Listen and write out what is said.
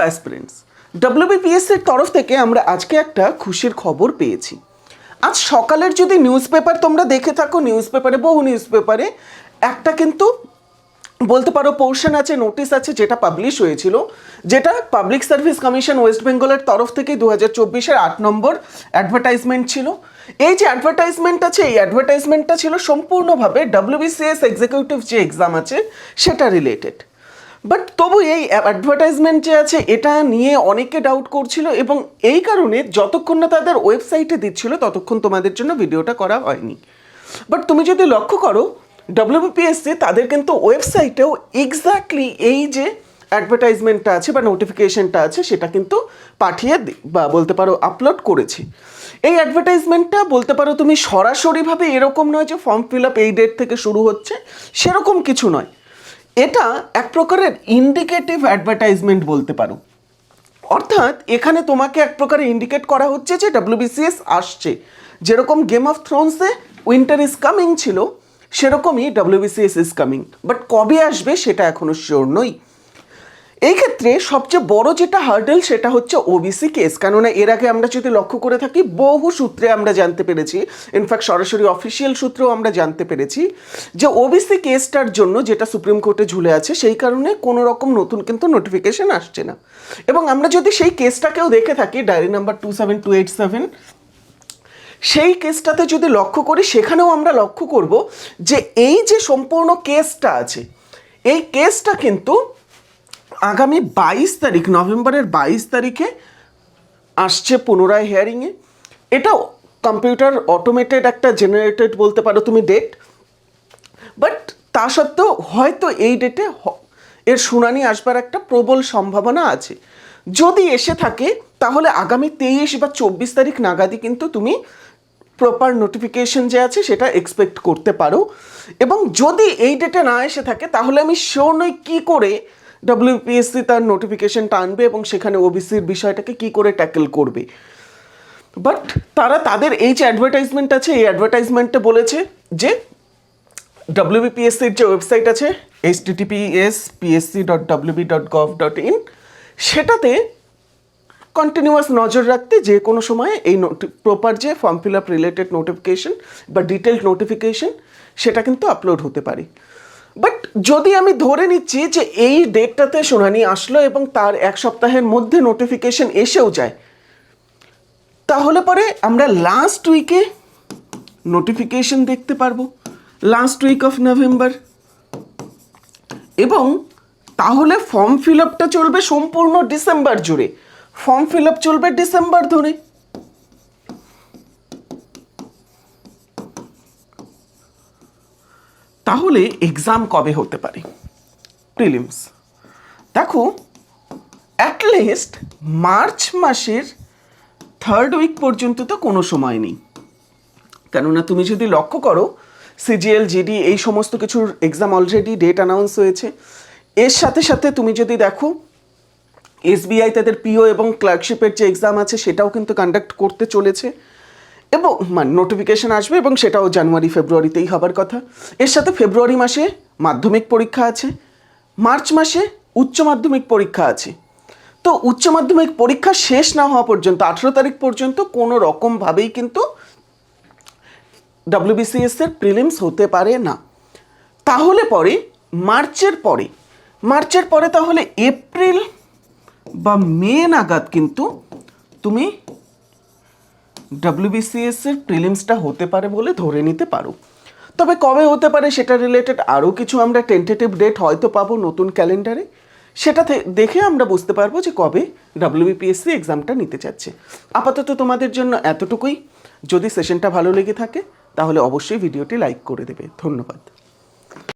Aspirants, ডব্লিউবিপিএসসির তরফ থেকে আমরা আজকে একটা খুশির খবর পেয়েছি। আজ সকালের যদি নিউজ পেপার তোমরা দেখে থাকো, বহু নিউজ পেপারে একটা কিন্তু বলতে পারো পোর্শন আছে, নোটিশ আছে, যেটা পাবলিশ হয়েছিল, যেটা পাবলিক সার্ভিস কমিশন ওয়েস্ট বেঙ্গলের তরফ থেকে 2024-এর 8 নম্বর অ্যাডভার্টাইজমেন্ট ছিল। এই যে অ্যাডভার্টাইজমেন্ট আছে, এই অ্যাডভার্টাইজমেন্টটা ছিল সম্পূর্ণভাবে ডব্লিউবিসিএস এক্সিকিউটিভ যে এক্সাম আছে সেটা রিলেটেড। বাট তবু এই অ্যাডভার্টাইজমেন্ট যে আছে এটা নিয়ে অনেকে ডাউট করছিল, এবং এই কারণে যতক্ষণ না তাদের ওয়েবসাইটে দিচ্ছিল ততক্ষণ তোমাদের জন্য ভিডিওটা করা হয়নি। বাট তুমি যদি লক্ষ্য করো, ডব্লিউবিপিএসসি তাদের কিন্তু ওয়েবসাইটেও এক্স্যাক্টলি এই যে অ্যাডভার্টাইজমেন্টটা আছে বা নোটিফিকেশনটা আছে সেটা কিন্তু পাঠিয়ে বা বলতে পারো আপলোড করেছে। এই অ্যাডভার্টাইজমেন্টটা বলতে পারো তুমি সরাসরিভাবে এরকম নয় যে ফর্ম ফিল আপ এই ডেট থেকে শুরু হচ্ছে, সেরকম কিছু নয়। এটা এক প্রকারের ইন্ডিকেটিভ অ্যাডভার্টাইজমেন্ট বলতে পারো। অর্থাৎ এখানে তোমাকে এক প্রকারে ইন্ডিকেট করা হচ্ছে যে ডব্লিউবিসিএস আসছে। যেরকম গেম অফ থ্রোনসে উইন্টার ইজ কামিং ছিল, সেরকমই ডব্লিউবিসিএস ইজ কামিং। বাট কবে আসবে সেটা এখনো শিওর নই। এই ক্ষেত্রে সবচেয়ে বড় যেটা হার্ডেল সেটা হচ্ছে ওবিসি কেস। কেননা এর আগে আমরা যদি লক্ষ্য করে থাকি, বহু সূত্রে আমরা জানতে পেরেছি, ইনফ্যাক্ট সরাসরি অফিসিয়াল সূত্রেও আমরা জানতে পেরেছি যে ওবিসি কেসটার জন্য যেটা সুপ্রিম কোর্টে ঝুলে আছে সেই কারণে কোনো রকম নতুন কিন্তু নোটিফিকেশন আসছে না। এবং আমরা যদি সেই কেসটাকেও দেখে থাকি, ডায়েরি নাম্বার 27287, সেই কেসটাতে যদি লক্ষ্য করি সেখানেও আমরা লক্ষ্য করব যে এই যে সম্পূর্ণ কেসটা আছে, এই কেসটা কিন্তু আগামী 22 তারিখ, নভেম্বরের 22 তারিখে আসছে পুনরায় হিয়ারিংয়ে। এটাও কম্পিউটার অটোমেটেড একটা জেনারেটেড বলতে পারো তুমি ডেট। বাট তা সত্ত্বেও হয়তো এই ডেটে এর শুনানি আসবার একটা প্রবল সম্ভাবনা আছে। যদি এসে থাকে তাহলে আগামী 23 বা 24 তারিখ নাগাদই কিন্তু তুমি প্রপার নোটিফিকেশন যে আছে সেটা এক্সপেক্ট করতে পারো। এবং যদি এই ডেটে না এসে থাকে তাহলে আমি শিওর নই কী করে ডব্লিউপিএসসি তার নোটিফিকেশনটা আনবে এবং সেখানে ওবিসির বিষয়টাকে কি করে ট্যাকেল করবে। বাট তারা তাদের এই যে অ্যাডভার্টাইজমেন্ট আছে, এই অ্যাডভার্টাইজমেন্টে বলেছে যে ডব্লিউবিপিএসসির যে ওয়েবসাইট আছে https://psc.wb.gov.in, সেটাতে কন্টিনিউয়াস নজর রাখতে যে কোনো সময়ে এই প্রপার যে form fill up related notification বা ডিটেলড নোটিফিকেশন সেটা কিন্তু আপলোড হতে পারে। বাট যদি আমি ধরে নিচ্ছি যে এই ডেটটাতে শুনানি আসলো এবং তার এক সপ্তাহের মধ্যে নোটিফিকেশন এসেও যায়, তাহলে পরে আমরা লাস্ট উইকে নোটিফিকেশন দেখতে পারবো, লাস্ট উইক অফ নভেম্বর। এবং তাহলে ফর্ম ফিল আপটা চলবে সম্পূর্ণ ডিসেম্বর জুড়ে, ফর্ম ফিল আপ চলবে ডিসেম্বর ধরে। তাহলে এক্সাম কবে হতে পারে? প্রিলিমস দেখো, অ্যাটলিস্ট মার্চ মাসের 3rd উইক পর্যন্ত তো কোনো সময় নেই। কেননা তুমি যদি লক্ষ্য করো, সিজিএল, জিডি এই সমস্ত কিছুর এক্সাম অলরেডি ডেট অ্যানাউন্স হয়েছে। এর সাথে সাথে তুমি যদি দেখো, এসবিআই তাদের পিও এবং ক্লার্কশিপের যে এক্সাম আছে সেটাও কিন্তু কন্ডাক্ট করতে চলেছে, এবং নোটিফিকেশন আসবে এবং সেটাও জানুয়ারি ফেব্রুয়ারিতেই হবার কথা। এর সাথে ফেব্রুয়ারি মাসে মাধ্যমিক পরীক্ষা আছে, মার্চ মাসে উচ্চ মাধ্যমিক পরীক্ষা আছে। তো উচ্চ মাধ্যমিক পরীক্ষা শেষ না হওয়া পর্যন্ত 18 তারিখ পর্যন্ত কোনো রকমভাবেই কিন্তু ডব্লিউবিসিএসের প্রিলিমস হতে পারে না। তাহলে পরে মার্চের পরে তাহলে এপ্রিল বা মে নাগাদ কিন্তু তুমি ডব্লিউবিসিএসের প্রিলিমসটা হতে পারে বলে ধরে নিতে পারো। তবে কবে হতে পারে সেটা রিলেটেড আরও কিছু আমরা টেন্টেটিভ ডেট হয়তো পাবো নতুন ক্যালেন্ডারে, সেটা দেখে আমরা বুঝতে পারবো যে কবে ডব্লিউবিপিএসসি এক্সামটা নিতে চাচ্ছে। আপাতত তোমাদের জন্য এতটুকুই। যদি সেশনটা ভালো লেগে থাকে তাহলে অবশ্যই ভিডিওটি লাইক করে দেবে। ধন্যবাদ।